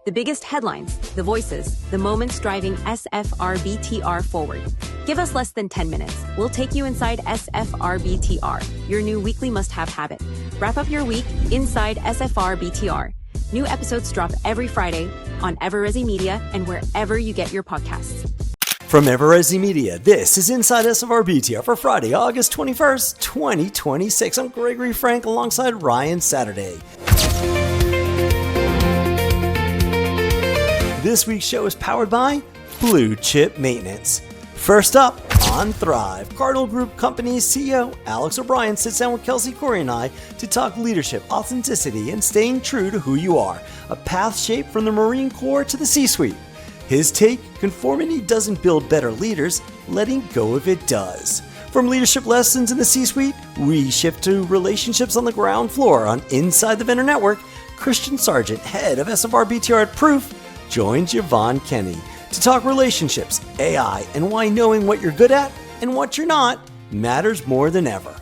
The biggest headlines, the voices, the moments driving SFRBTR forward. Give us less than 10 minutes. We'll take you inside SFRBTR, your new weekly must-have habit. Wrap up your week inside SFRBTR. New episodes drop every Friday on Everezi Media and wherever you get your podcasts. From Everezi Media, this is Inside SFRBTR for Friday, August 21st, 2026. I'm Gregory Frank alongside Ryan Saturday. This week's show is powered by Blue Chip Maintenance. First up on Thrive, Cardinal Group Companies CEO Alex O'Brien sits down with Kelsi, Cory, and I to talk leadership, authenticity, and staying true to who you are. A path shaped from the Marine Corps to the C-suite. His take, conformity doesn't build better leaders, letting go of it does. From leadership lessons in the C-suite, we shift to relationships on the ground floor on Inside the Vendor Network. Christian Sargent, head of SFRBTR at Proof, joins Yovonne Kenny to talk relationships, AI, and why knowing what you're good at and what you're not matters more than ever.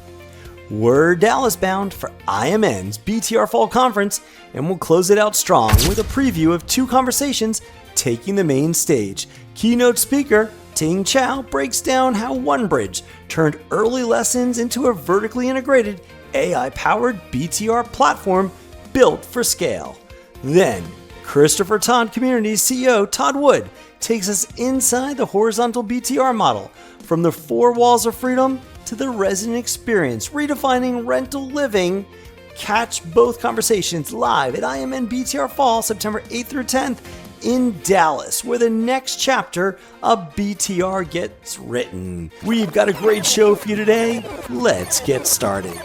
We're Dallas bound for IMN's BTR Fall Conference, and we'll close it out strong with a preview of two conversations taking the main stage. Keynote speaker Ting Qiao breaks down how Wan Bridge turned early lessons into a vertically integrated AI-powered BTR platform built for scale. Then, Christopher Todd Communities CEO Todd Wood takes us inside the horizontal BTR model, from the four walls of freedom to the resident experience, redefining rental living. Catch both conversations live at IMN BTR Fall, September 8th through 10th in Dallas, where the next chapter of BTR gets written. We've got a great show for you today. Let's get started.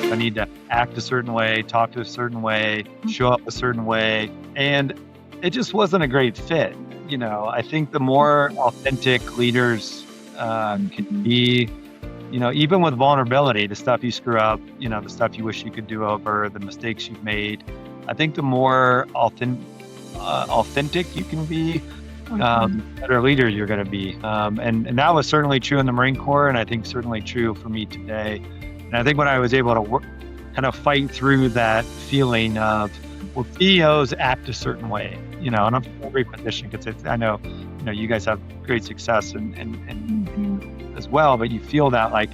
I need to act a certain way, talk to a certain way, show up a certain way. And it just wasn't a great fit. You know, I think the more authentic leaders can be, you know, even with vulnerability, the stuff you screw up, you know, the stuff you wish you could do over, the mistakes you've made, I think the more authentic you can be, better leader you're going to be. And that was certainly true in the Marine Corps, and I think certainly true for me today. And I think when I was able to kind of fight through that feeling of, well, CEOs act a certain way, you know, and I'm in a great position because I know, you know, you guys have great success and as well, but you feel that like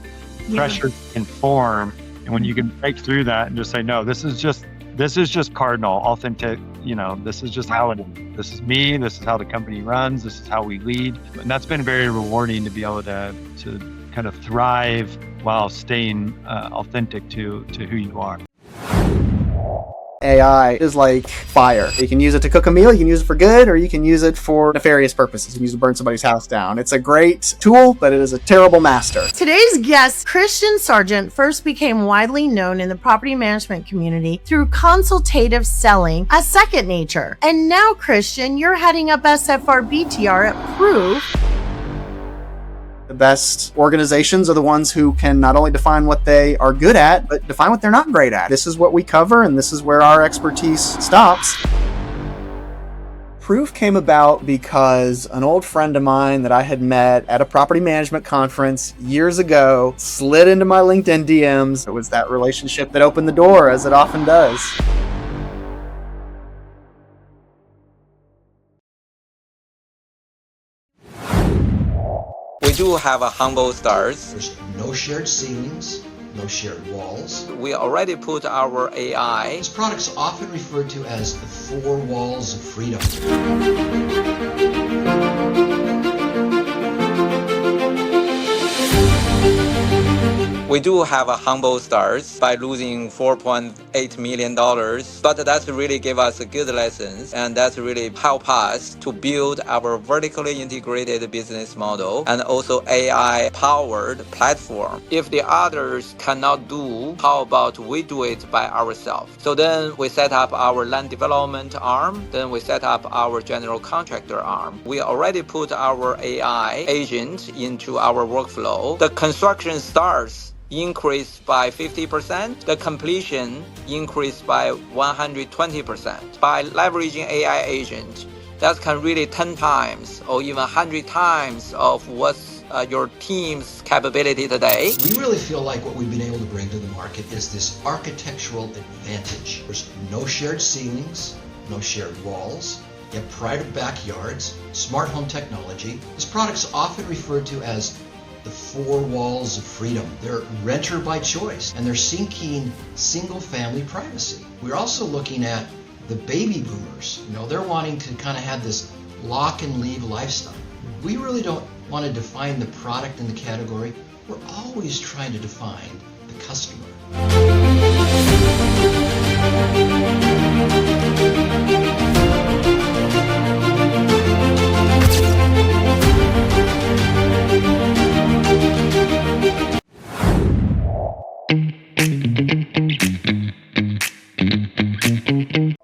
pressure to conform. And when you can break through that and just say, no, this is just Cardinal, authentic, you know, this is just how it is. This is me. This is how the company runs. This is how we lead. And that's been very rewarding to be able to kind of thrive while staying authentic to who you are. AI is like fire. You can use it to cook a meal, you can use it for good, or you can use it for nefarious purposes. You can use it to burn somebody's house down. It's a great tool, but it is a terrible master. Today's guest, Christian Sargent, first became widely known in the property management community through consultative selling as second nature. And now, Christian, you're heading up SFRBTR at Proof. The best organizations are the ones who can not only define what they are good at, but define what they're not great at. This is what we cover, and this is where our expertise stops. Proof came about because an old friend of mine that I had met at a property management conference years ago slid into my LinkedIn DMs. It was that relationship that opened the door, as it often does. We do have a humble start. There's no shared ceilings, no shared walls. We already put our AI. This product's often referred to as the four walls of freedom. We do have a humble start by losing $4.8 million, but that's really give us a good lessons, and that's really help us to build our vertically integrated business model and also AI-powered platform. If the others cannot do, how about we do it by ourselves? So then we set up our land development arm, then we set up our general contractor arm. We already put our AI agent into our workflow. The construction starts increased by 50%, the completion increased by 120%. By leveraging AI agent, that can really 10 times or even 100 times of what's your team's capability today. We really feel like what we've been able to bring bring to the market is this architectural advantage. There's no shared ceilings, no shared walls, you have private backyards, smart home technology. This product's often referred to as the 4 walls of freedom. They're renter by choice, and they're seeking single-family privacy. We're also looking at the baby boomers. They're wanting to kind of have this lock and leave lifestyle. We really don't want to define the product in the category. We're always trying to define the customer.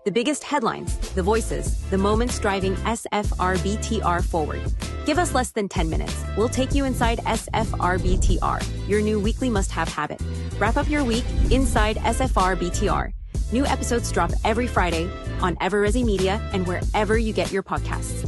The biggest headlines, the voices, the moments driving 𝗧𝗵𝗿𝗃 forward. Give us less than 10 minutes. We'll take you inside 𝗧𝗵𝗿𝗃, your new weekly must-have habit. Wrap up your week inside 𝗧𝗵𝗿𝗃. New episodes drop every Friday on 𝗬𝗓𝗍 Media and wherever you get your podcasts.